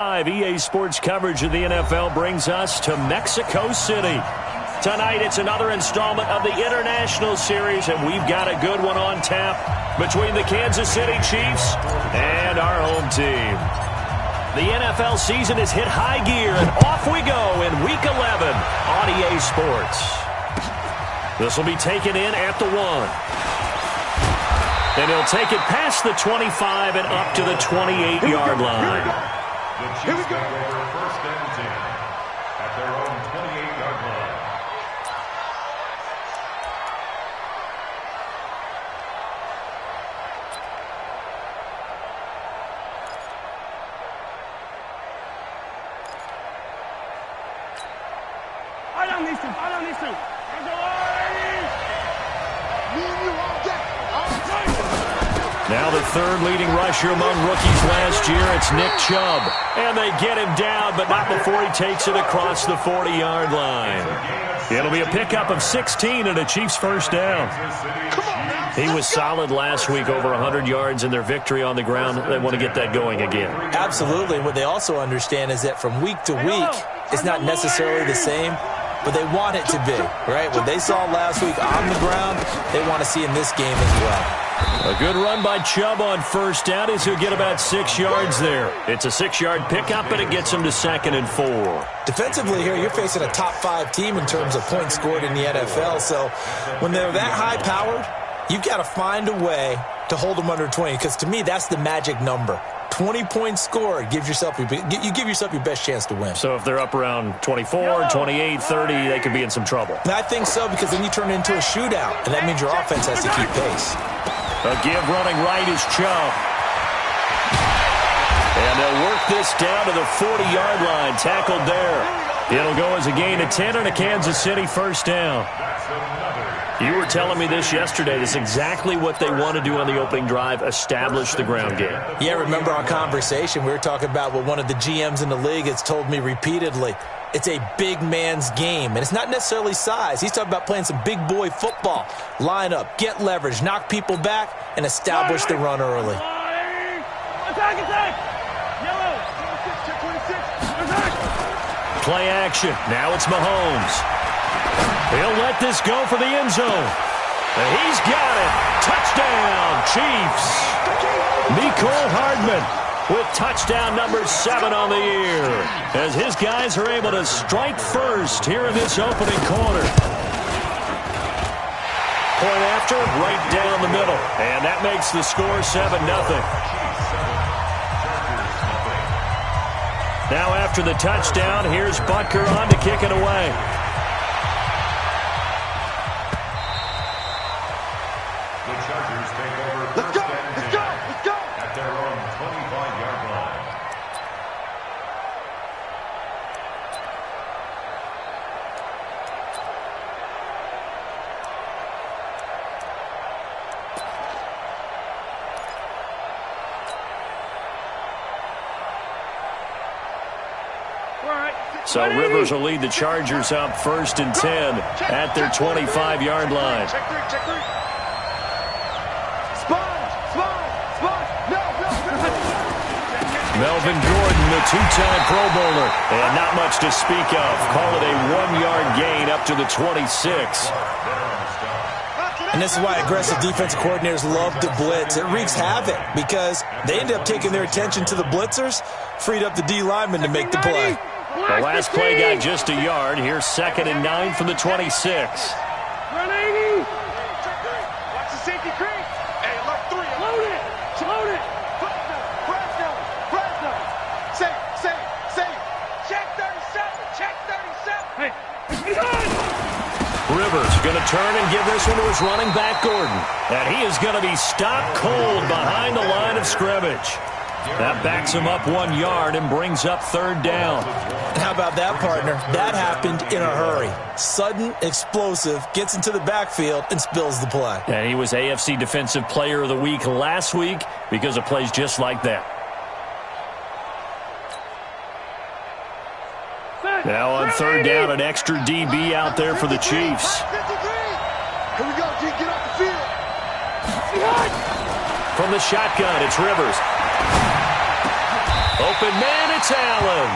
EA Sports coverage of the NFL brings us to Mexico City. Tonight, it's another installment of the International Series, and we've got a good one on tap between the Kansas City Chiefs and our home team. The NFL season has hit high gear, and off we go in Week 11 on EA Sports. This will be taken in at the 1. And he'll take it past the 25 and up to the 28-yard line. Here we go. First and 10 at their own 28-yard line. I don't need to. Now the third leading rusher among rookies last year, it's Nick Chubb. And they get him down, but not before he takes it across the 40-yard line. It'll be a pickup of 16 and a Chiefs first down. He was solid last week, over 100 yards in their victory on the ground. They want to get that going again. Absolutely. What they also understand is that from week to week, it's not necessarily the same, but they want it to be, right? What they saw last week on the ground, they want to see in this game as well. A good run by Chubb on first down as he'll get about 6 yards there. It's a 6-yard pickup, but it gets him to 2nd and 4. Defensively here, you're facing a top-5 team in terms of points scored in the NFL. So when they're that high-powered, you've got to find a way to hold them under 20, because to me, that's the magic number. 20 points scored, you give yourself your best chance to win. So if they're up around 24, 28, 30, they could be in some trouble. And I think so, because then you turn it into a shootout, and that means your offense has to keep pace. A give running right is Chubb. And they'll work this down to the 40-yard line, tackled there. It'll go as a gain of 10 and a Kansas City first down. You were telling me this yesterday. This is exactly what they want to do on the opening drive, establish the ground game. Yeah, remember our conversation? We were talking about what one of the GMs in the league has told me repeatedly. It's a big man's game, and it's not necessarily size. He's talking about playing some big boy football. Line up, get leverage, knock people back, and establish the run early. Attack! Yellow! 26. Play action. Now it's Mahomes. He'll let this go for the end zone. And he's got it. Touchdown, Chiefs. Mecole Hardman with touchdown number 7 on the year, as his guys are able to strike first here in this opening quarter. Point after, right down the middle. And that makes the score 7-0. Now after the touchdown, here's Butker on to kick it away. The Chargers take over first and 10 at their own 25-yard line. So Rivers will lead the Chargers up 1st and 10 at their 25-yard line. Check three. Melvin Gordon, the 2-time Pro Bowler, and not much to speak of. Call it a 1-yard gain up to the 26. And this is why aggressive defensive coordinators love to blitz. It wreaks havoc because they end up taking their attention to the blitzers, freed up the D lineman to make the play. The last play got just a yard. Here's 2nd and 9 from the 26. Run 80. Watch the safety creep. Hey, look, 3. Load it. Fresno. Safe. Check 37. Hey, Rivers going to turn and give this one to his running back, Gordon. And he is going to be stopped cold behind the line of scrimmage. That backs him up 1 yard and brings up 3rd down. How about that, partner? That happened in a hurry. Sudden, explosive, gets into the backfield and spills the play. And he was AFC Defensive Player of the Week last week because of plays just like that. Now on 3rd down, an extra DB out there for the Chiefs. Here we go, G. Get off the field. From the shotgun, it's Rivers. Open man, It's Allen.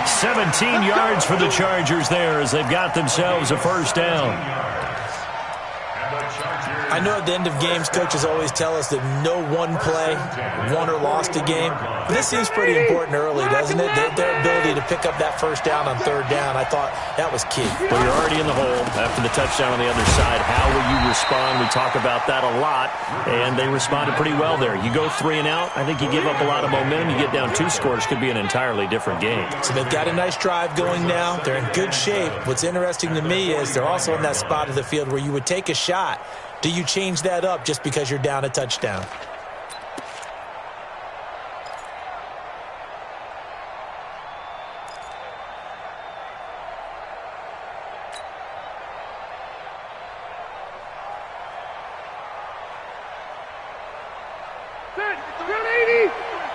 17 yards for the Chargers there as they've got themselves a first down. I know at the end of games, coaches always tell us that no one play won or lost a game. But this seems pretty important early, doesn't it? Their ability to pick up that first down on third down, I thought that was key. Well, you're already in the hole after the touchdown on the other side. How will you respond? We talk about that a lot, and they responded pretty well there. You go 3 and out, I think you give up a lot of momentum. You get down 2 scores, could be an entirely different game. So they've got a nice drive going now. They're in good shape. What's interesting to me is they're also in that spot of the field where you would take a shot. Do you change that up just because you're down a touchdown?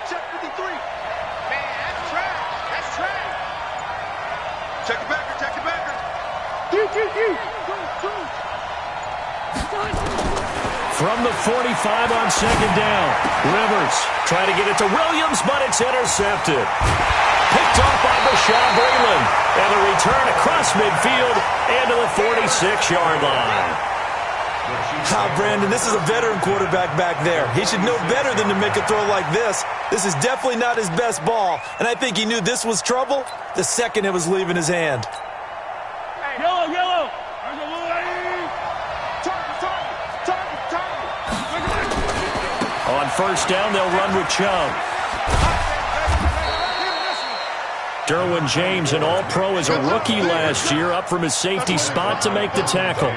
Check 53. Man, that's trash. That's trash. Check the backer. Check the backer. From the 45 on second down, Rivers trying to get it to Williams, but it's intercepted. Picked off by Bashaud Breeland, and a return across midfield and to the 46-yard line. Brandon, this is a veteran quarterback back there. He should know better than to make a throw like this. This is definitely not his best ball, and I think he knew this was trouble the second it was leaving his hand. Yellow. On first down, they'll run with Chubb. Derwin James, an all-pro as a rookie last year, up from his safety spot to make the tackle.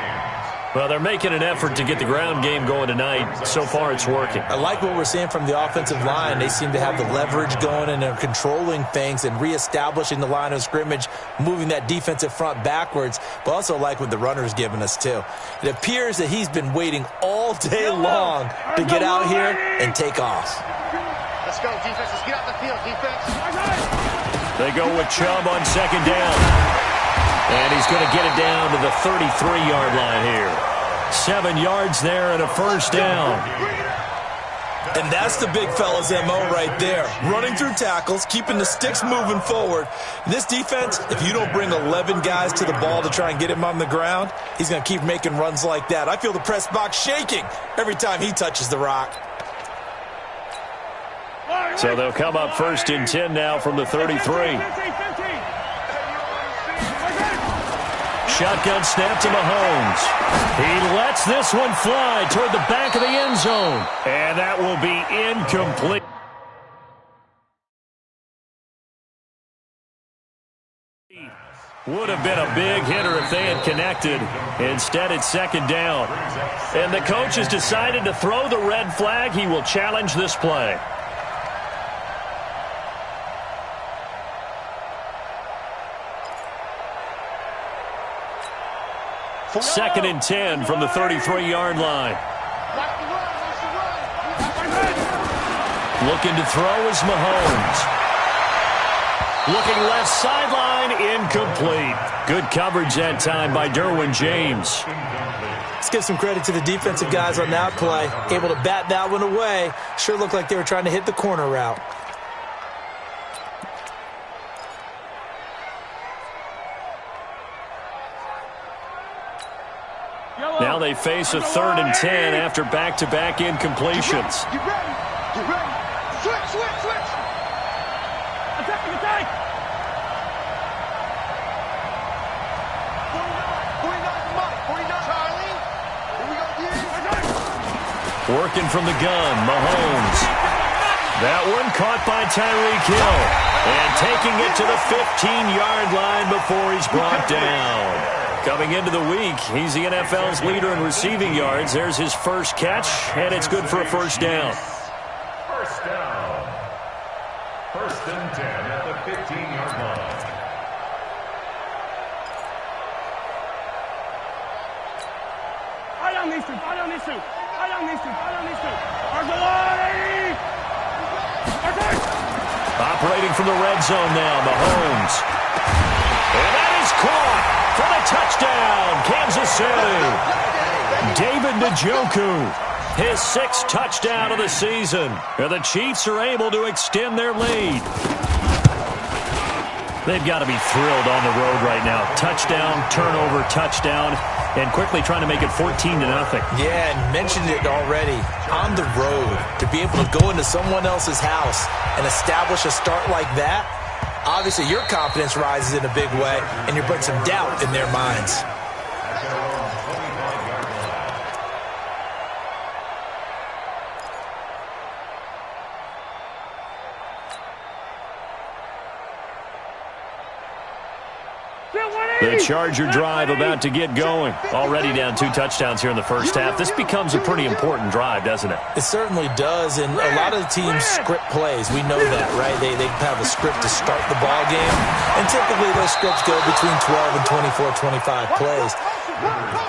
Well, they're making an effort to get the ground game going tonight. So far, it's working. I like what we're seeing from the offensive line. They seem to have the leverage going, and they're controlling things and reestablishing the line of scrimmage, moving that defensive front backwards, but also like what the runner's giving us, too. It appears that he's been waiting all day long to get out here and take off. Let's go, defense. Let's get out the field, defense. They go with Chubb on second down. And he's going to get it down to the 33-yard line here. 7 yards there and a first down. And that's the big fella's MO right there. Running through tackles, keeping the sticks moving forward. This defense, if you don't bring 11 guys to the ball to try and get him on the ground, he's going to keep making runs like that. I feel the press box shaking every time he touches the rock. So they'll come up first and 10 now from the 33. Shotgun snap to Mahomes. He lets this one fly toward the back of the end zone. And that will be incomplete. Would have been a big hitter if they had connected. Instead, it's second down. And the coach has decided to throw the red flag. He will challenge this play. Second and 10 from the 33-yard line. Looking to throw is Mahomes. Looking left sideline, incomplete. Good coverage that time by Derwin James. Let's give some credit to the defensive guys on that play. Able to bat that one away. Sure looked like they were trying to hit the corner route. Now they face a 3rd and 10 after back-to-back incompletions. Get ready. Get ready. Switch. Attack. 49, Charlie. Here we go, Working from the gun, Mahomes. That one caught by Tyreek Hill. And taking it to the 15-yard line before he's brought down. Coming into the week, he's the NFL's leader in receiving yards. There's his first catch, and it's good for a first down. First down. 1st and 10 at the 15-yard line. I don't need to. Operating from the red zone now, Mahomes. And that is caught for the touchdown, Kansas City. David Njoku, his 6th touchdown of the season. And the Chiefs are able to extend their lead. They've got to be thrilled on the road right now. Touchdown, turnover, touchdown, and quickly trying to make it 14-0. Yeah, and mentioned it already. On the road, to be able to go into someone else's house and establish a start like that, obviously your confidence rises in a big way, and you bring some doubt in their minds. The Charger drive about to get going. Already down 2 touchdowns here in the first half. This becomes a pretty important drive, doesn't it? It certainly does, and a lot of the teams script plays. We know that, right? They have a script to start the ball game, and typically those scripts go between 12 and 24, 25 plays.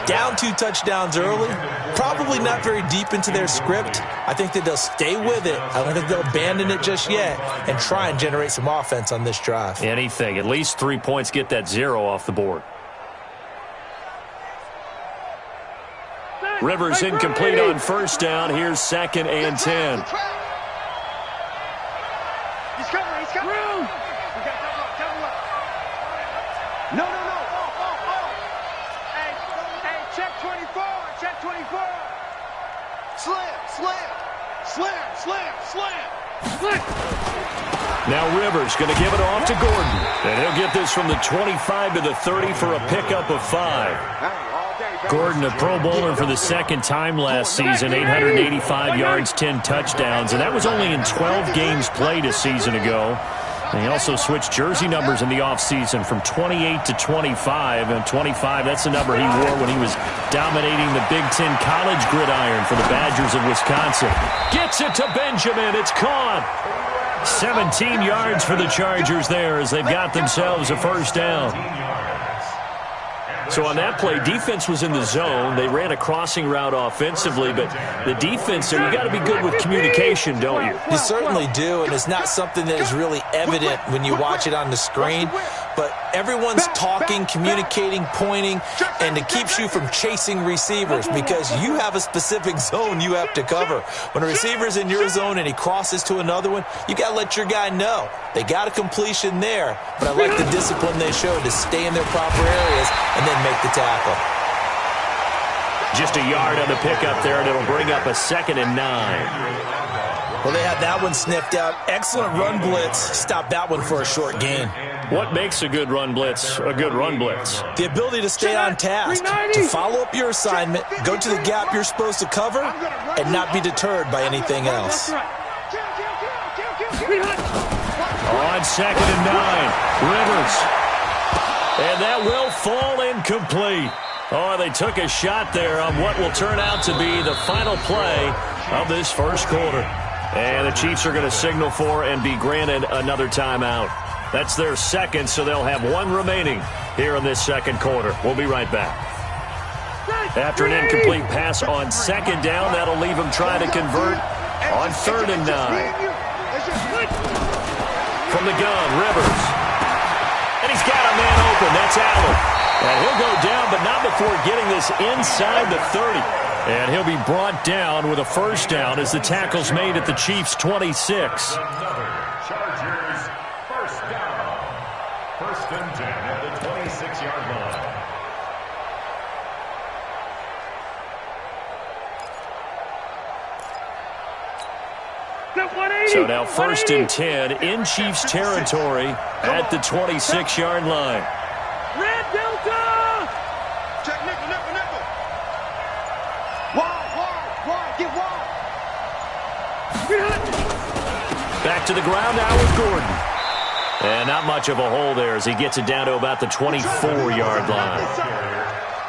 Down 2 touchdowns early, probably not very deep into their script. I think that they'll stay with it. I don't think they'll abandon it just yet and try and generate some offense on this drive. Anything. At least 3 points, get that 0 off the board. Rivers incomplete on first down. Here's 2nd and 10. He's coming. He's coming. We got double up. No. Hey, check 24. Check 24. Slam. Now Rivers going to give it off to Gordon. And he'll get this from the 25 to the 30 for a pickup of 5. Gordon, a Pro Bowler for the 2nd time last season, 885 yards, 10 touchdowns, and that was only in 12 games played a season ago. And he also switched jersey numbers in the offseason from 28 to 25, and 25, that's the number he wore when he was dominating the Big Ten college gridiron for the Badgers of Wisconsin. Gets it to Benjamin. It's caught. 17 yards for the Chargers there as they've got themselves a first down. So on that play, defense was in the zone. They ran a crossing route offensively, but the defense there, you got to be good with communication, don't you? You certainly do, and it's not something that is really evident when you watch it on the screen. But everyone's talking, communicating, pointing, and it keeps you from chasing receivers because you have a specific zone you have to cover. When a receiver's in your zone and he crosses to another one, you got to let your guy know. They got a completion there, but I like the discipline they showed to stay in their proper areas and then make the tackle. Just a yard on the pickup there, and it'll bring up a 2nd and 9. Well, they had that one sniffed out. Excellent run blitz. Stopped that one for a short gain. What makes a good run blitz a good run blitz? The ability to stay on task, to follow up your assignment, go to the gap you're supposed to cover, and not be deterred by anything else. On 2nd and 9, Rivers. And that will fall incomplete. Oh, they took a shot there on what will turn out to be the final play of this first quarter. And the Chiefs are going to signal for and be granted another timeout. That's their 2nd, so they'll have 1 remaining here in this 2nd quarter. We'll be right back. After an incomplete pass on 2nd down, that'll leave them trying to convert on 3rd and 9. From the gun, Rivers. And he's got a man open. That's Allen. And he'll go down, but not before getting this inside the 30. And he'll be brought down with a first down as the tackle's made at the Chiefs' 26. Chargers first down. 1st and 10 at the 26-yard line. So now 1st and 10 in Chiefs territory at the 26-yard line. Red Delta! Check nickel. Wide, get wide. Back to the ground now with Gordon. And not much of a hole there as he gets it down to about the 24-yard line.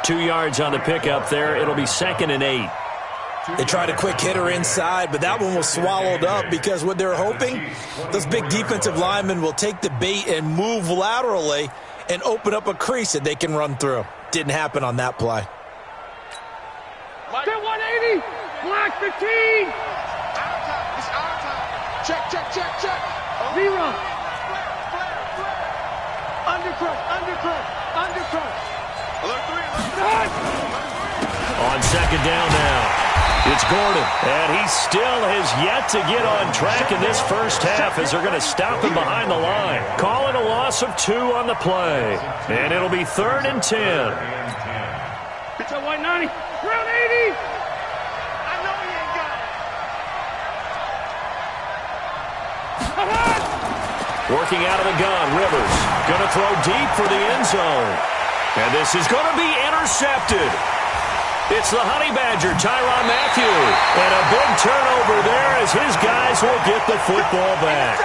2 yards on the pickup there. It'll be 2nd and 8. They tried a quick hitter inside, but that one was swallowed up because what they're hoping, those big defensive linemen will take the bait and move laterally and open up a crease that they can run through. Didn't happen on that play. Get 180! Black 15! It's our time. Check. 0. Undercut. Alert 3. On 2nd down now, it's Gordon. And he still has yet to get on track in this first half as they're going to stop him behind the line. Call it a loss loss of 2 on the play. And it'll be 3rd and 10. Pitch up white 90. Round 80. I know he ain't got it. Working out of the gun, Rivers. Going to throw deep for the end zone. And this is going to be intercepted. It's the Honey Badger, Tyrann Mathieu. And a big turnover there as his guys will get the football back.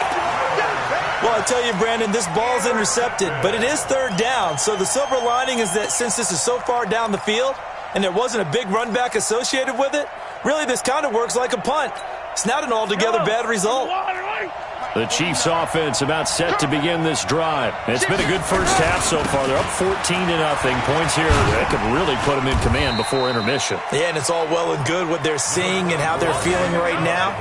Well, I tell you, Brandon, this ball's intercepted, but it is 3rd down. So the silver lining is that since this is so far down the field and there wasn't a big run back associated with it, really this kind of works like a punt. It's not an altogether bad result. The Chiefs offense about set to begin this drive. It's been a good first half so far. They're up 14-0. Points here that could really put them in command before intermission. Yeah, and it's all well and good what they're seeing and how they're feeling right now.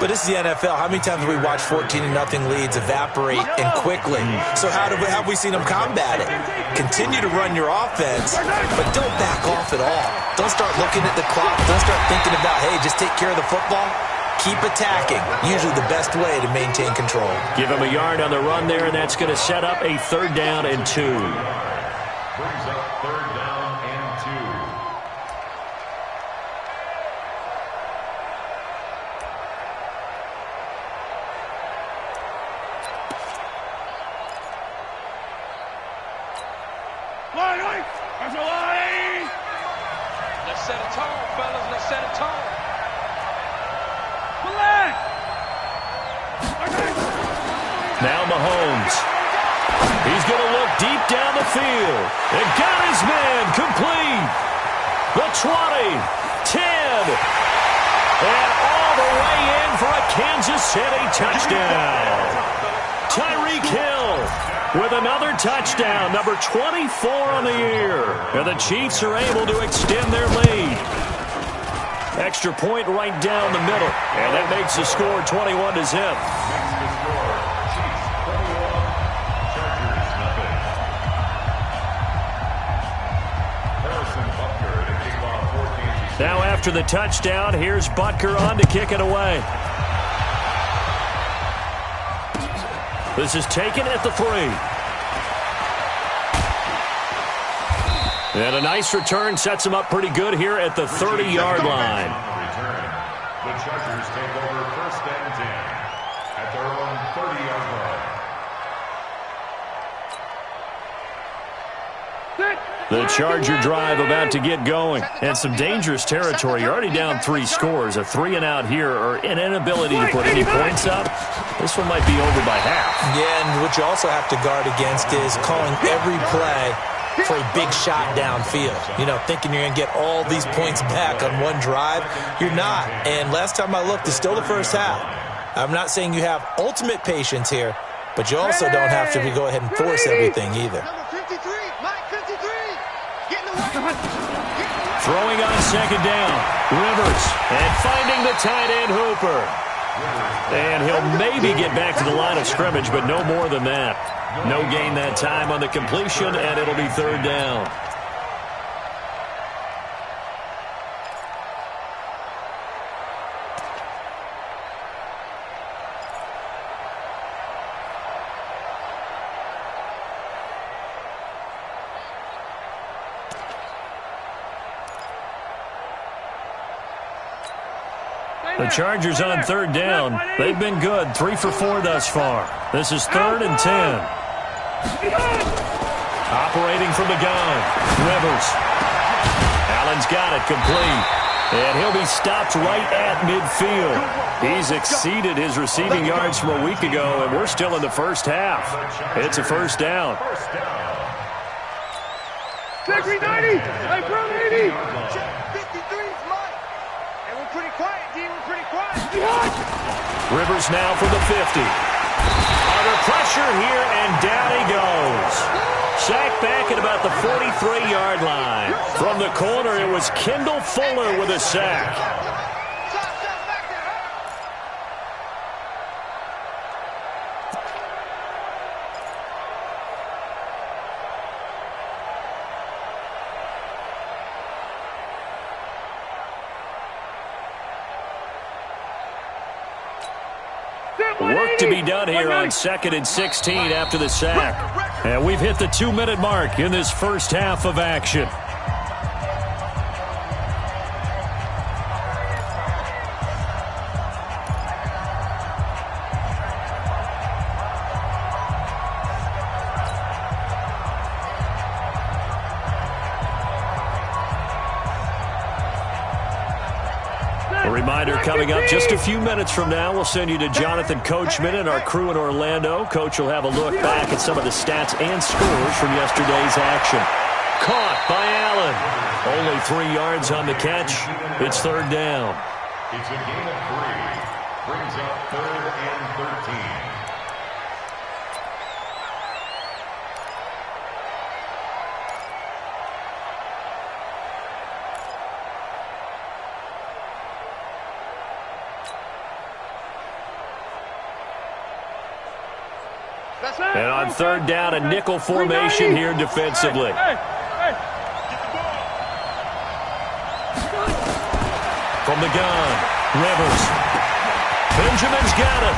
But this is the NFL. How many times have we watched 14-0 leads evaporate and quickly? So how have we seen them combat it? Continue to run your offense, but don't back off at all. Don't start looking at the clock. Don't start thinking about, hey, just take care of the football. Keep attacking. Usually the best way to maintain control. Give him a yard on the run there, and that's going to set up a 3rd down and 2. Brings up 3rd down and 2. Let's set a tone, fellas. Let's set a tone. Now Mahomes. He's going to look deep down the field. And got his man complete. The 20, 10, and all the way in for a Kansas City touchdown. Tyreek Hill with another touchdown, number 24 on the year. And the Chiefs are able to extend their lead. Extra point right down the middle. And that makes the score 21-0. Now after the touchdown, here's Butker on to kick it away. This is taken at the 3. And a nice return sets him up pretty good here at the 30-yard line. The Chargers take over 1st and 10 at their own 30-yard line. The Charger drive about to get going. And some dangerous territory. You're already down 3 scores. A 3-and-out here or an inability to put any points up. This one might be over by half. Yeah, and what you also have to guard against is calling every play for a big shot downfield. You know, thinking you're going to get all these points back on one drive. You're not. And last time I looked, it's still the first half. I'm not saying you have ultimate patience here, but you also don't have to go ahead and force everything either. Number 53, Mike 53. Getting away. Throwing on 2nd down. Rivers. And finding the tight end Hooper. And he'll maybe get back to the line of scrimmage, but no more than that. No gain that time on the completion, and it'll be 3rd down. The Chargers on 3rd down. They've been good, 3 for 4 thus far. This is 3rd and 10. Operating from the gun. Rivers. Allen's got it complete. And he'll be stopped right at midfield. He's exceeded his receiving yards from a week ago, and we're still in the first half. It's a 1st down. Victory 90. Hey, bro, 80. 53's Mike. And we're pretty quiet, D. We're pretty quiet. Rivers now from the 50. Under pressure here, and down he goes. Sacked back at about the 43-yard line. From the corner, it was Kendall Fuller with a sack. Work to be done here on 2nd and 16 after the sack. And we've hit the 2-minute mark in this first half of action. A reminder coming up just a few minutes from now, we'll send you to Jonathan Coachman and our crew in Orlando. Coach will have a look back at some of the stats and scores from yesterday's action. Caught by Allen. Only 3 yards on the catch. It's 3rd down. It's a gain of 3. Brings up 3rd and 13. And on 3rd down, a nickel formation here defensively. From the gun, Rivers. Benjamin's got him.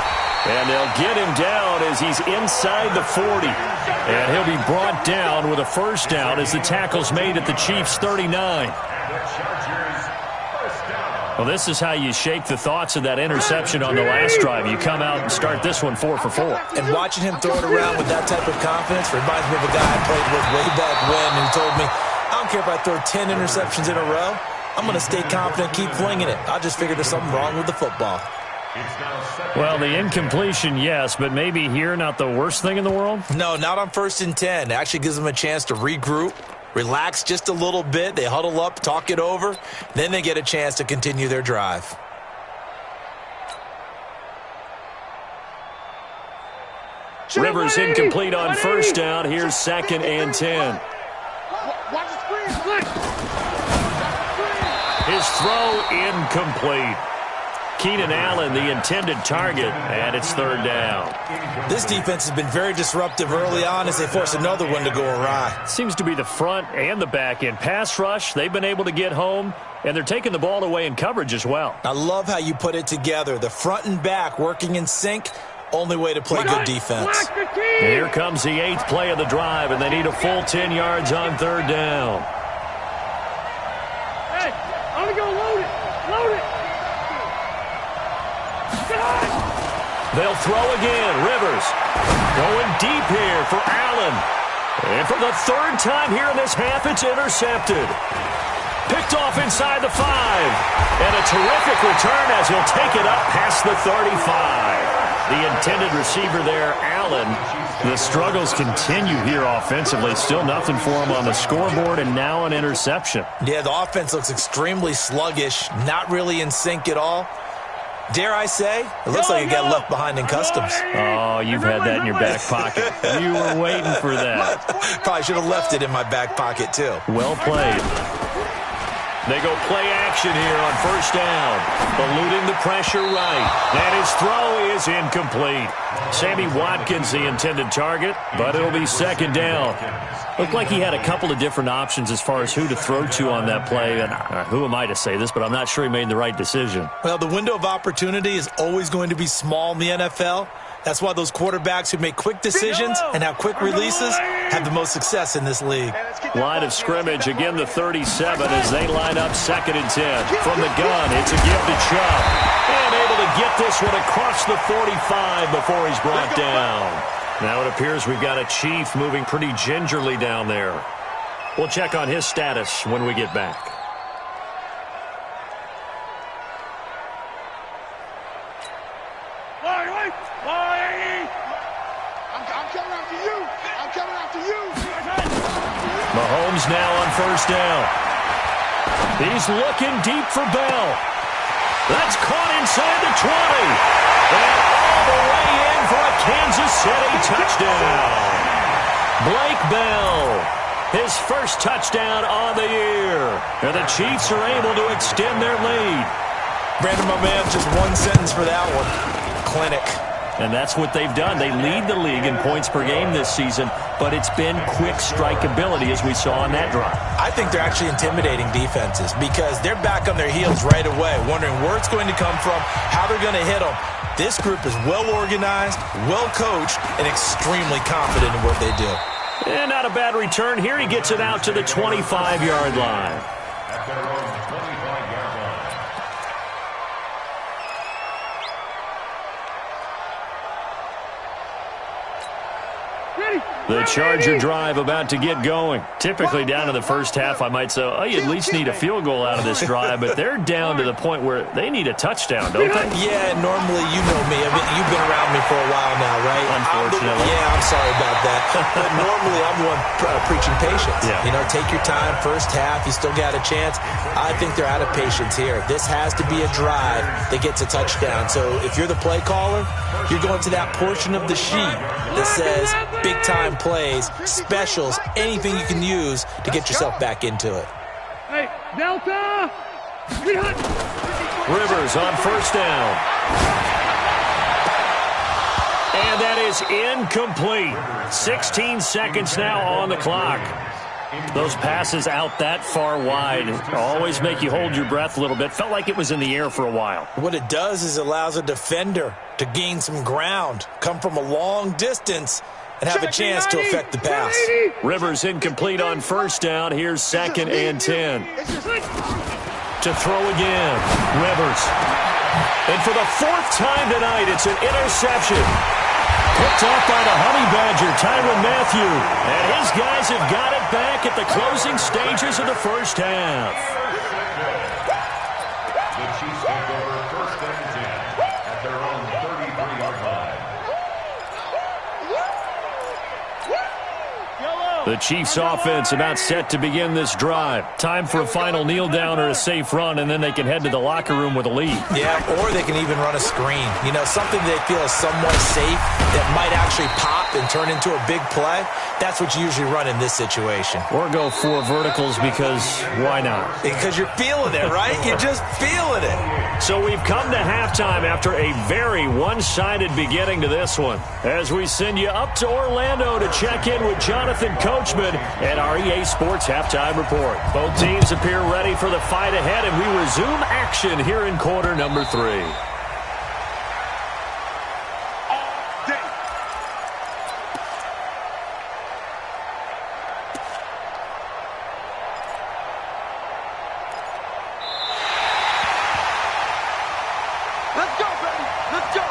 And they'll get him down as he's inside the 40. And he'll be brought down with a 1st down as the tackle's made at the Chiefs' 39. Well, this is how you shake the thoughts of that interception on the last drive. You come out and start this one 4 for 4. And watching him throw it around with that type of confidence reminds me of a guy I played with way back when who told me, I don't care if I throw 10 interceptions in a row. I'm going to stay confident, keep flinging it. I just figured there's something wrong with the football. Well, the incompletion, yes, but maybe here not the worst thing in the world? No, not on 1st and 10. It actually gives them a chance to regroup, relax just a little bit. They huddle up, talk it over. Then they get a chance to continue their drive. Rivers incomplete on 1st down. Here's 2nd and 10. His throw incomplete. Keenan Allen, the intended target, and it's 3rd down. This defense has been very disruptive early on as they force another one to go awry. Seems to be the front and the back end. Pass rush, they've been able to get home, and they're taking the ball away in coverage as well. I love how you put it together. The front and back working in sync, only way to play good defense. Here comes the 8th play of the drive, and they need a full 10 yards on 3rd down. Hey, I'm going to go load it. Load it. They'll throw again. Rivers going deep here for Allen. And for the 3rd time here in this half, it's intercepted. Picked off inside the 5. And a terrific return as he'll take it up past the 35. The intended receiver there, Allen. The struggles continue here offensively. Still nothing for him on the scoreboard, and now an interception. Yeah, the offense looks extremely sluggish, not really in sync at all. Dare I say, it looks like it got left behind in customs. Oh, you've had that in your back pocket. You were waiting for that. Probably should have left it in my back pocket, too. Well played. They go play action here on 1st down. Eluding the pressure right. And his throw is incomplete. Sammy Watkins, the intended target, but it'll be 2nd down. Looked like he had a couple of different options as far as who to throw to on that play. And who am I to say this, but I'm not sure he made the right decision. Well, the window of opportunity is always going to be small in the NFL. That's why those quarterbacks who make quick decisions and have quick releases have the most success in this league. Line of scrimmage, again the 37 as they line up 2nd and 10. From the gun, it's a give to Chubb. And able to get this one across the 45 before he's brought down. Now it appears we've got a Chief moving pretty gingerly down there. We'll check on his status when we get back. Mahomes now on 1st down. He's looking deep for Bell. That's caught inside the 20. And all the way in for a Kansas City touchdown. Blake Bell, his 1st touchdown on the year. And the Chiefs are able to extend their lead. Brandon, my man, just one sentence for that one. Clinic. And that's what they've done. They lead the league in points per game this season, but it's been quick strike ability, as we saw on that drive. I think they're actually intimidating defenses because they're back on their heels right away, wondering where it's going to come from, how they're going to hit them. This group is well organized, well coached, and extremely confident in what they do. And not a bad return here. He gets it out to the 25-yard line. At their own 25-yard line. The Charger drive about to get going. Typically down to the first half, I might say, oh, you at least need a field goal out of this drive, but they're down to the point where they need a touchdown, don't they? Yeah, normally, you know me. I mean, you've been around me for a while now, right? Unfortunately. I'm sorry about that. But normally, I'm the one preaching patience. Yeah. You know, take your time. First half, you still got a chance. I think they're out of patience here. This has to be a drive that gets a touchdown. So if you're the play caller, you're going to that portion of the sheet that says big-time plays, specials, anything you can use to get yourself back into it. Hey, Delta! Rivers on first down. And that is incomplete. 16 seconds now on the clock. Those passes out that far wide always make you hold your breath a little bit. Felt like it was in the air for a while. What it does is it allows a defender to gain some ground, come from a long distance, and have a chance to affect the pass. Rivers incomplete on first down. Here's 2nd and 10. To throw again. Rivers. And for the 4th time tonight, it's an interception. Picked off by the Honey Badger, Tyrann Mathieu. And his guys have got it back at the closing stages of the first half. The Chiefs take over 1st and 10 at their own 33-yard line. The Chiefs offense about set to begin this drive. Time for a final kneel down or a safe run, and then they can head to the locker room with a lead. Yeah, or they can even run a screen. You know, something they feel is somewhat safe that might actually pop and turn into a big play. That's what you usually run in this situation. Or go 4 verticals because why not? Because you're feeling it, right? You're just feeling it. So we've come to halftime after a very one-sided beginning to this one. As we send you up to Orlando to check in with Jonathan Coachman at our EA Sports Halftime Report. Both teams appear ready for the fight ahead, and we resume action here in quarter number 3. Let's go, baby. Let's go.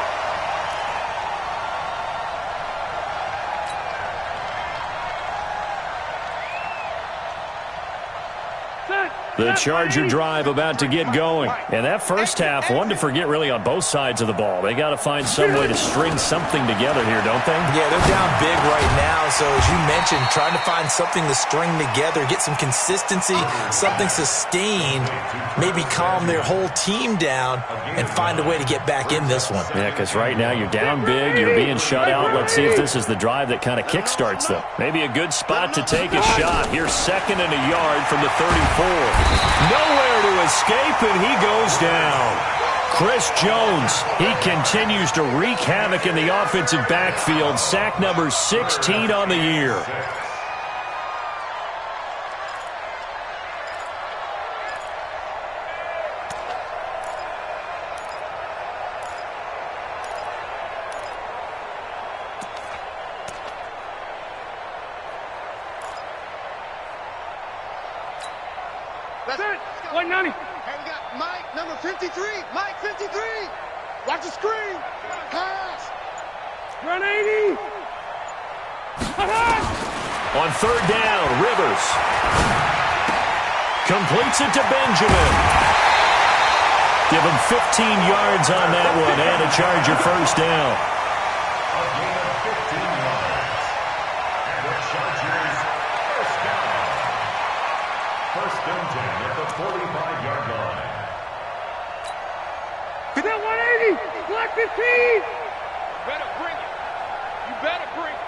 The Charger drive about to get going. And that first half, one to forget really on both sides of the ball. They got to find some way to string something together here, don't they? Yeah, they're down big right now. So as you mentioned, trying to find something to string together, get some consistency, something sustained, maybe calm their whole team down and find a way to get back in this one. Yeah, because right now you're down big, you're being shut out. Let's see if this is the drive that kind of kickstarts them. Maybe a good spot to take a shot. Here's 2nd and a yard from the 34. Nowhere to escape, and he goes down. Chris Jones, he continues to wreak havoc in the offensive backfield. Sack number 16 on the year. Let's go. 190. Hey, we got Mike, number 53. Mike, 53. Watch the screen. Pass. Run 80. On 3rd down, Rivers completes it to Benjamin. Give him 15 yards on that one and a Charger first down. A gain of 15 yards. And the Chargers first down. 1st and 10 at the 45-yard line. Get that 180. Black 15. Better bring it. You better bring it.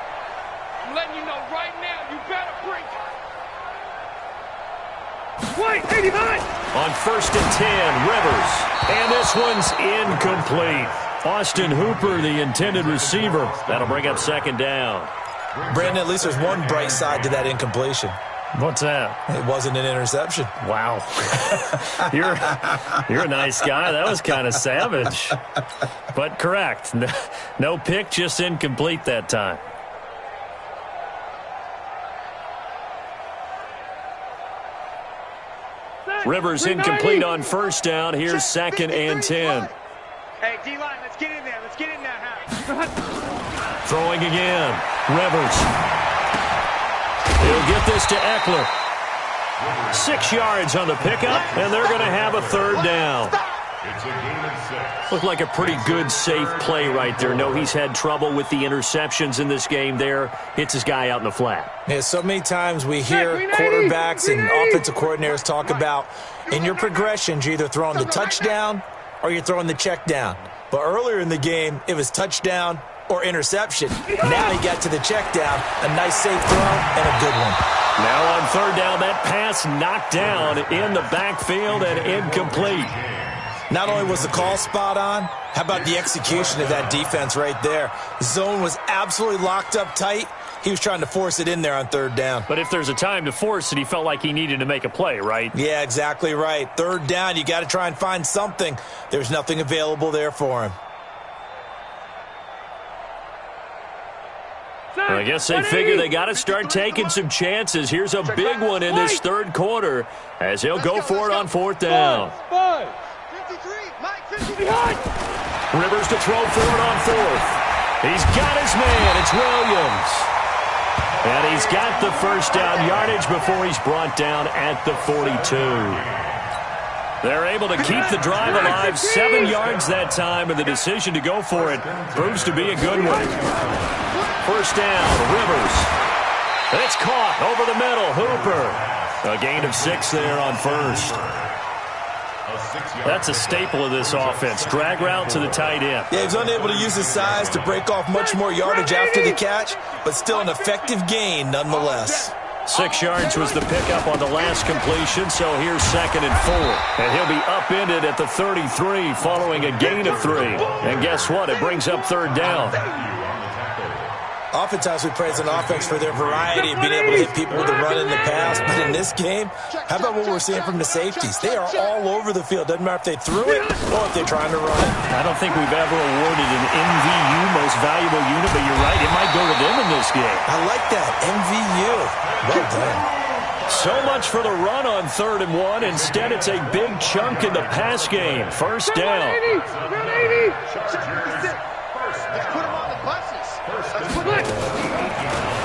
I'm letting you know right now, you better bring it. White 89. On 1st and 10, Rivers. And this one's incomplete. Austin Hooper, the intended receiver. That'll bring up second down. Brandon, at least there's one bright side to that incompletion. What's that? It wasn't an interception. Wow. You're a nice guy. That was kind of savage. But correct. No pick, just incomplete that time. Rivers incomplete on first down. Here's second and 10. Hey, D-line, let's get in there. Let's get in there, Hap. Throwing again. Rivers. He'll get this to Eckler. 6 yards on the pickup, and they're going to have a third down. It's a gain of 6. Looked like a pretty good, safe play right there. No, he's had trouble with the interceptions in this game there. Hits his guy out in the flat. Yeah, so many times we hear quarterbacks and offensive coordinators talk about in your progressions, you're either throwing the touchdown or you're throwing the check down. But earlier in the game, it was touchdown or interception. Now he got to the check down, a nice safe throw, and a good one. Now on third down, that pass knocked down in the backfield and incomplete. Not only was the call spot on, how about the execution of that defense right there? Zone was absolutely locked up tight. He was trying to force it in there on third down. But if there's a time to force it, he felt like he needed to make a play, right? Yeah, exactly right. Third down, you got to try and find something. There's nothing available there for him. I guess they figure they got to start taking some chances. Here's a big one in this third quarter as he'll go for it on fourth down. 53, Mike, 50 behind. Rivers to throw for it on fourth. He's got his man. It's Williams. And he's got the first down yardage before he's brought down at the 42. They're able to keep the drive alive. 7 yards that time, and the decision to go for it proves to be a good one. First down, Rivers. It's caught over the middle. Hooper. A gain of 6 there on first. That's a staple of this offense. Drag route to the tight end. Yeah, he was unable to use his size to break off much more yardage after the catch, but still an effective gain nonetheless. 6 yards was the pickup on the last completion, so here's second and 4. And he'll be upended at the 33 following a gain of 3. And guess what? It brings up third down. Oftentimes we praise an offense for their variety of being able to hit people with the run in the pass. But in this game, how about what we're seeing from the safeties? They are all over the field. Doesn't matter if they threw it or if they're trying to run it. I don't think we've ever awarded an MVU, most valuable unit, but you're right. It might go to them in this game. I like that. MVU. Well done. So much for the run on 3rd and 1. Instead, it's a big chunk in the pass game. First down. 180. Let's put him on the buses.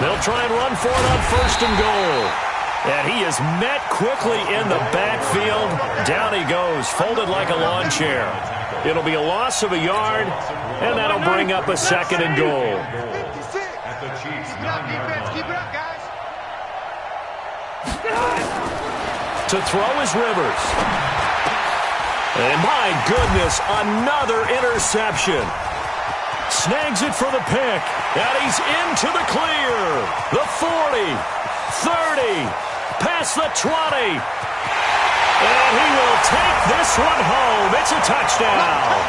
They'll try and run for it on 1st and goal. And he is met quickly in the backfield. Down he goes, folded like a lawn chair. It'll be a loss of a yard, and that'll bring up a 2nd and goal. 56. Keep it up, defense. Keep it up, guys. To throw is Rivers. And my goodness, another interception. Snags it for the pick, and he's into the clear. The 40, 30, past the 20. And he will take this one home. It's a touchdown.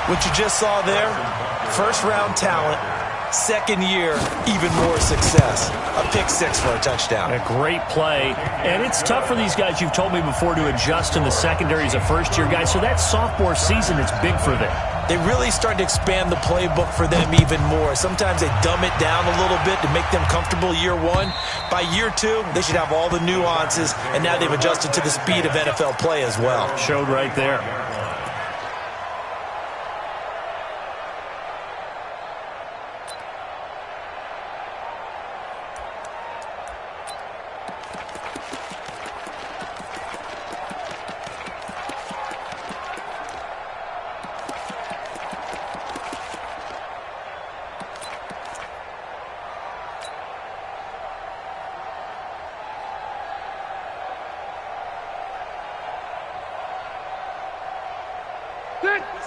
What you just saw there, first-round talent, second year, even more success. A pick 6 for a touchdown. A great play. And it's tough for these guys, you've told me before, to adjust in the secondary as a first-year guy. So that sophomore season is big for them. They really start to expand the playbook for them even more. Sometimes they dumb it down a little bit to make them comfortable year 1. By year 2, they should have all the nuances, and now they've adjusted to the speed of NFL play as well. Showed right there.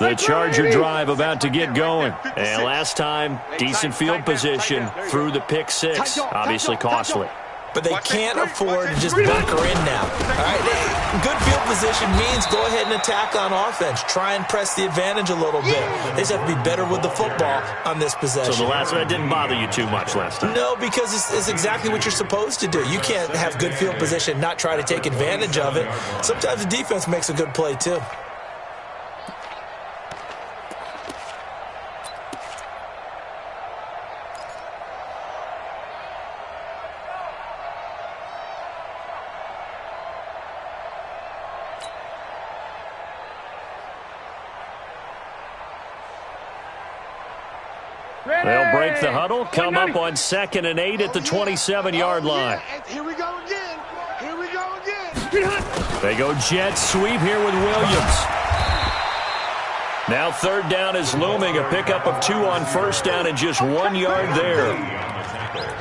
The Charger drive about to get going. And last time, decent field position through the pick 6. Obviously costly. but they can't afford to just bunker in now. All right, good field position means go ahead and attack on offense. Try and press the advantage a little bit. They just have to be better with the football on this possession. So the last one didn't bother you too much last time? No, because it's exactly what you're supposed to do. You can't have good field position and not try to take advantage of it. Sometimes the defense makes a good play, too. They'll break the huddle, come up on 2nd and 8 at the 27-yard line. Here we go again. Here we go again. They go jet sweep here with Williams. Now 3rd down is looming, a pickup of 2 on 1st down and just 1 yard there.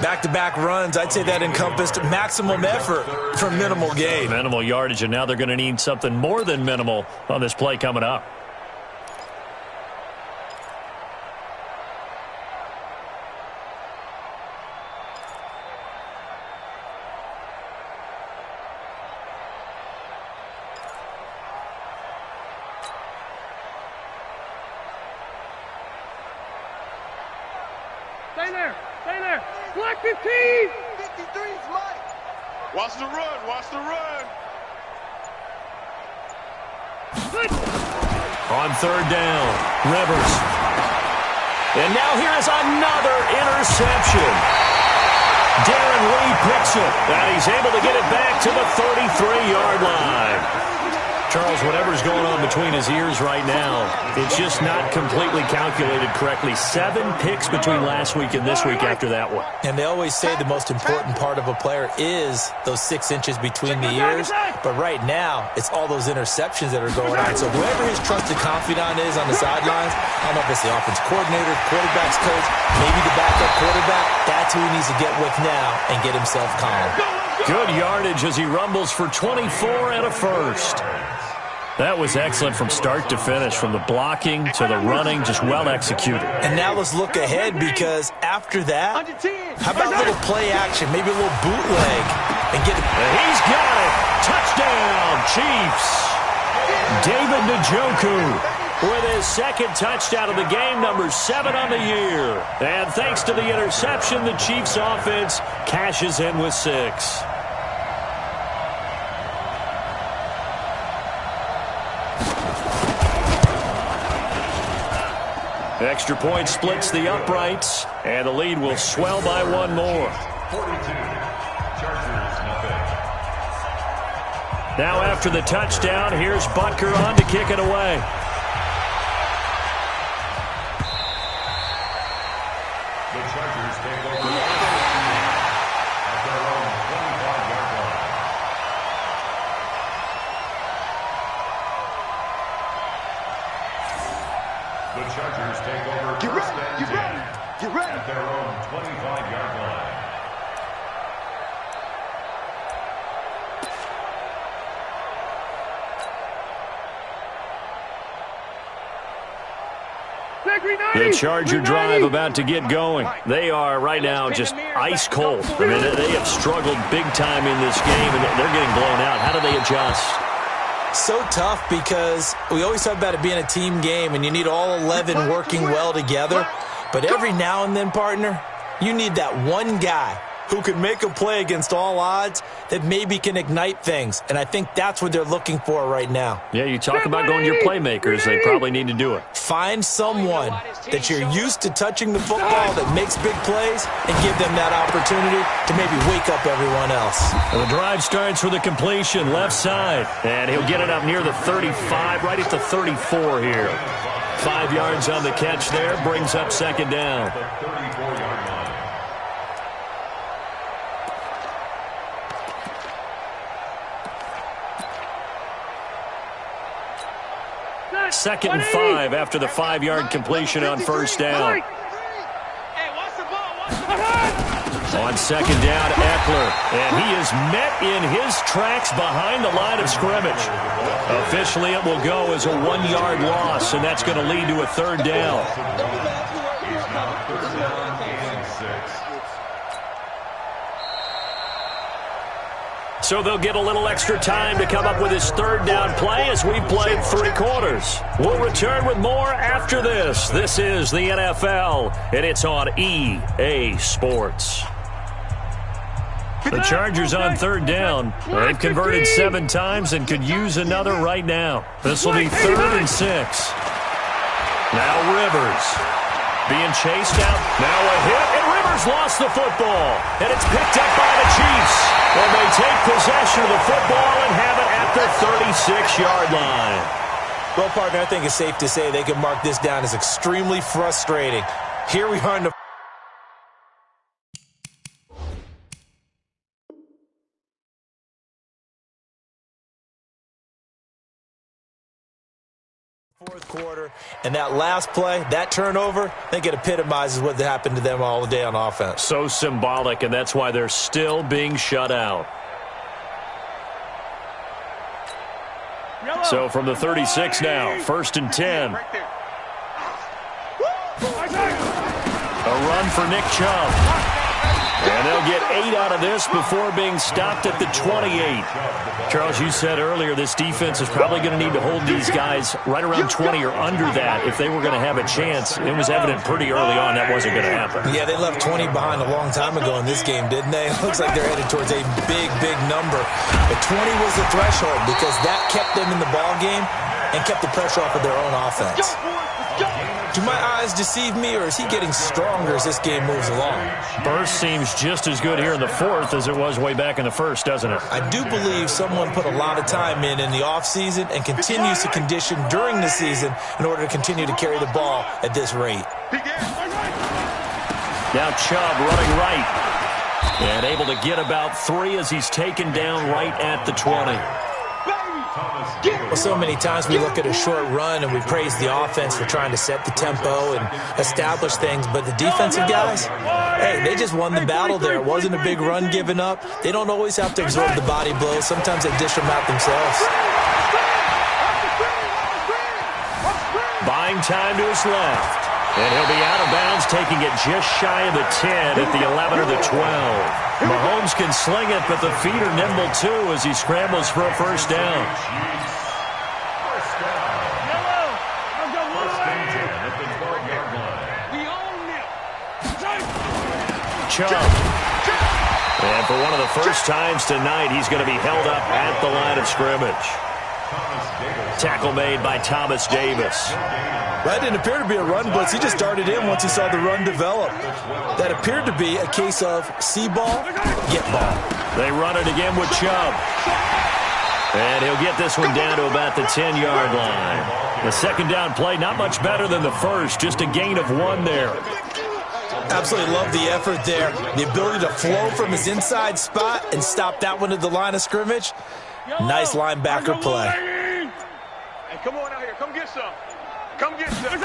Back-to-back runs, I'd say that encompassed maximum effort for minimal gain. Minimal yardage, and now they're going to need something more than minimal on this play coming up. Stay there. Stay there. Black 15. 53's Mike. Watch the run. Watch the run. On 3rd down, Rivers. And now here is another interception. Darren Lee picks it, and he's able to get it back to the 33-yard line. Charles, whatever's going on between his ears right now, it's just not completely calculated correctly. 7 picks between last week and this week after that one. And they always say the most important part of a player is those 6 inches between the ears. But right now, it's all those interceptions that are going on. So whoever his trusted confidant is on the sidelines, I don't know if it's the offense coordinator, quarterback's coach, maybe the backup quarterback, that's who he needs to get with now and get himself calm. Good yardage as he rumbles for 24 and a first. That was excellent from start to finish, from the blocking to the running, just well executed. And now let's look ahead, because after that, how about a little play action, maybe a little bootleg, and get it. And he's got it. Touchdown, Chiefs. David Njoku with his 2nd touchdown of the game, number 7 on the year. And thanks to the interception, the Chiefs offense cashes in with 6. Extra point splits the uprights, and the lead will swell by 1 more. 42. Chargers, nothing. Now after the touchdown, here's Butker on to kick it away. The Chargers take over at their own 25-yard line. The Chargers take over first and 10 at their own 25-yard line. The Charger drive about to get going. They are right now just ice cold. I mean, they have struggled big time in this game, and they're getting blown out. How do they adjust? So tough, because we always talk about it being a team game, and you need all 11 working well together. But every now and then, partner, you need that one guy who can make a play against all odds that maybe can ignite things. And I think that's what they're looking for right now. Yeah, you talk about going to your playmakers. They probably need to do it. Find someone that you're used to touching the football that makes big plays and give them that opportunity to maybe wake up everyone else. Well, the drive starts with a completion left side. And he'll get it up near the 35, right at the 34 here. 5 yards on the catch there, brings up 2nd down. The 34-yard line. 2nd and 5 after the 5-yard completion on 1st down. On 2nd down, Eckler, and he is met in his tracks behind the line of scrimmage. Officially, it will go as a 1-yard loss, and that's going to lead to a 3rd down. He's now 3rd down and 6. So they'll get a little extra time to come up with his third down play as we played 3 quarters. We'll return with more after this. This is the NFL, and it's on EA Sports. The Chargers on third down. They've converted 7 times and could use another right now. This will be 3rd and 6. Now Rivers being chased out. Now a hit, and Rivers lost the football. And it's picked up by the Chiefs. And they take possession of the football and have it at the 36-yard line. Well, partner, I think it's safe to say they can mark this down as extremely frustrating. Here we are in the fourth quarter, and that last play, that turnover, I think it epitomizes what happened to them all day on offense. So symbolic, and that's why they're still being shut out. So from the 36 now, 1st and 10. A run for Nick Chubb. And they'll get 8 out of this before being stopped at the 28. Charles, you said earlier this defense is probably going to need to hold these guys right around 20 or under that if they were going to have a chance. It was evident pretty early on that wasn't going to happen. Yeah, they left 20 behind a long time ago in this game, didn't they? It looks like they're headed towards a big, big number. But 20 was the threshold because that kept them in the ball game and kept the pressure off of their own offense. Do my eyes deceive me, or is he getting stronger as this game moves along? Burst seems just as good here in the 4th as it was way back in the 1st, doesn't it? I do believe someone put a lot of time in the offseason and continues to condition during the season in order to continue to carry the ball at this rate. Now Chubb running right. And able to get about 3 as he's taken down right at the 20. Well, so many times we look at a short run and we praise the offense for trying to set the tempo and establish things, but the defensive guys, hey, they just won the battle there. It wasn't a big run given up. They don't always have to absorb the body blows. Sometimes they dish them out themselves. Buying time to his left. And he'll be out of bounds, taking it just shy of the 10 at the 11 or the 12. Mahomes can sling it, but the feet are nimble too as he scrambles for a 1st down. Chubb. And for one of the first times tonight, he's going to be held up at the line of scrimmage. Tackle made by Thomas Davis. That didn't appear to be a run blitz. He just darted in once he saw the run develop. That appeared to be a case of see ball, get ball. They run it again with Chubb. And he'll get this one down to about the 10-yard line. The 2nd down play, not much better than the 1st, just a gain of 1 there. Absolutely love the effort there. The ability to flow from his inside spot and stop that one at the line of scrimmage. Nice linebacker play. Hey, come on out here. Come get some. Come get some.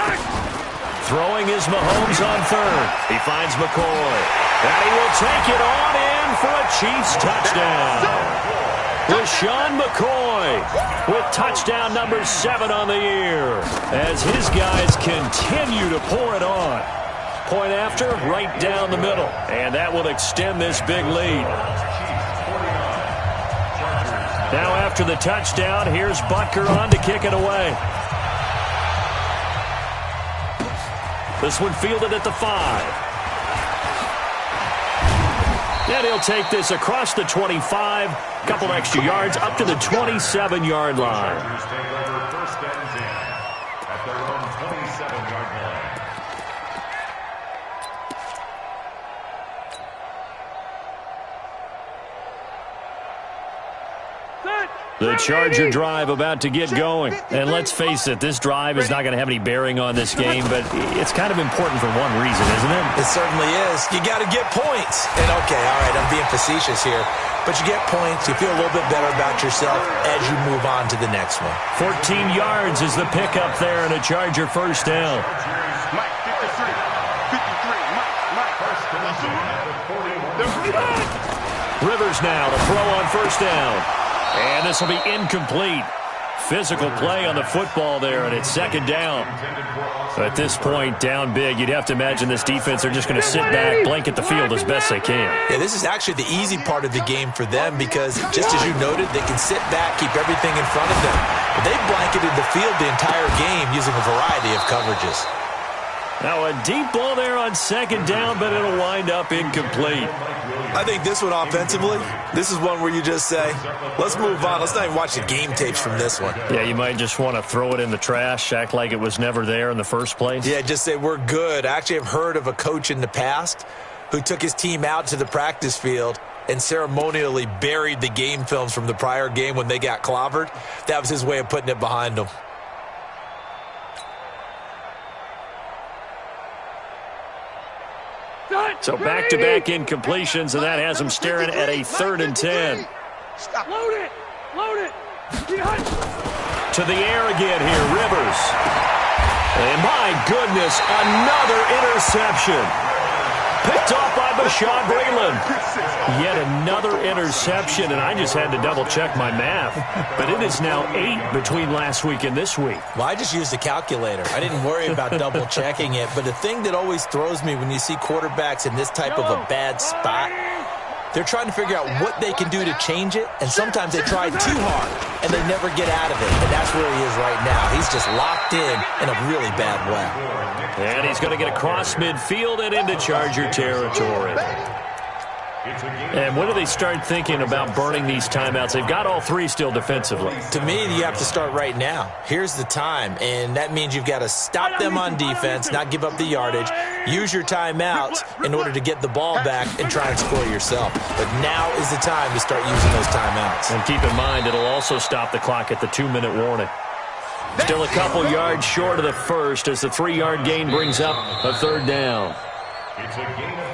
Throwing is Mahomes on 3rd. He finds McCoy. And he will take it on in for a Chiefs touchdown. LaShawn McCoy with touchdown number 7 on the year as his guys continue to pour it on. Point after, right down the middle. And that will extend this big lead. Now after the touchdown, here's Butker on to kick it away. This one fielded at the 5. And he'll take this across the 25, couple extra yards up to the 27-yard line. The Charger drive about to get going. And let's face it, this drive is not going to have any bearing on this game, but it's kind of important for one reason, isn't it? It certainly is. You got to get points. And okay, all right, I'm being facetious here, but you get points, you feel a little bit better about yourself as you move on to the next one. 14 yards is the pickup there and a Charger 1st down. Mike, 53. 53. Mike. Rivers now to throw on 1st down. And this will be incomplete. Physical play on the football there, and it's second down. At this point, down big, you'd have to imagine this defense are just going to sit back, blanket the field as best they can. Yeah, this is actually the easy part of the game for them because, just as you noted, they can sit back, keep everything in front of them. But they blanketed the field the entire game using a variety of coverages. Now a deep ball there on second down, but it'll wind up incomplete. I think this one offensively, this is one where you just say, let's move on. Let's not even watch the game tapes from this one. Yeah, you might just want to throw it in the trash, act like it was never there in the first place. Yeah, just say we're good. I actually have heard of a coach in the past who took his team out to the practice field and ceremonially buried the game films from the prior game when they got clobbered. That was his way of putting it behind them. So back-to-back incompletions, and that has them staring at a 3rd and 10. Load it! Load it! To the air again here, Rivers. And my goodness, another interception. Picked off by Bashaud Breeland. Yet another interception, and I just had to double-check my math. But it is now 8 between last week and this week. Well, I just used a calculator. I didn't worry about double-checking it. But the thing that always throws me when you see quarterbacks in this type of a bad spot, they're trying to figure out what they can do to change it, and sometimes they try too hard, and they never get out of it. And that's where he is right now. He's just locked in a really bad way. And he's going to get across midfield and into Charger territory. And when do they start thinking about burning these timeouts? They've got all 3 still defensively. To me, you have to start right now. Here's the time, and that means you've got to stop them on defense, not give up the yardage, use your timeouts in order to get the ball back and try and score yourself. But now is the time to start using those timeouts. And keep in mind, it'll also stop the clock at the 2-minute warning. Still a couple yards short of the first as the 3-yard gain brings up a 3rd down.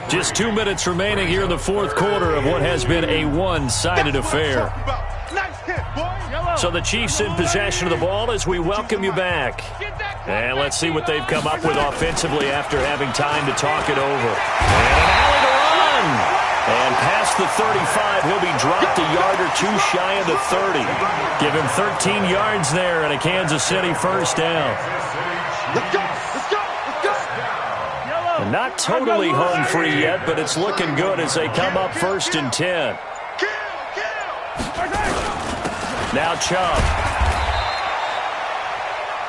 Just 2 minutes remaining here in the 4th quarter of what has been a one-sided affair. So the Chiefs in possession of the ball as we welcome you back. And let's see what they've come up with offensively after having time to talk it over. And an alley to run! And past the 35, he'll be dropped a yard or 2 shy of the 30. Give him 13 yards there and a Kansas City first down. Let's go! Let's go! Let's go! And not totally home free yet, but it's looking good as they come up 1st and 10. Now Chubb.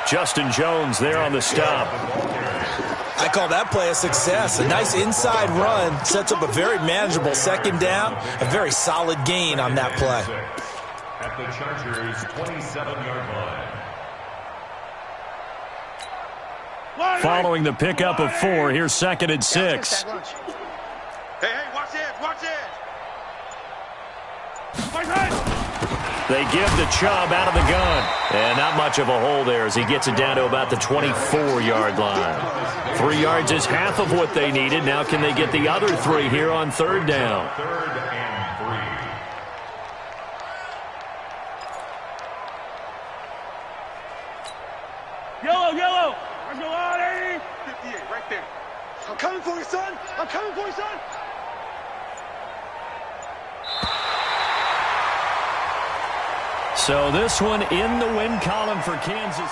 Justin Jones there on the stop. I call that play a success. A nice inside run sets up a very manageable 2nd down. A very solid gain on that play. At the Chargers' 27-yard line. Following the pickup of 4, here's 2nd and 6. Hey, watch it! Watch it! They give to Chubb out of the gun. And not much of a hole there as he gets it down to about the 24-yard line. 3 yards is half of what they needed. Now can they get the other 3 here on 3rd down? 3rd and 3. Yellow! Let's go on, 58, right there. I'm coming for you, son! I'm coming for you, son! So this one in the win column for Kansas.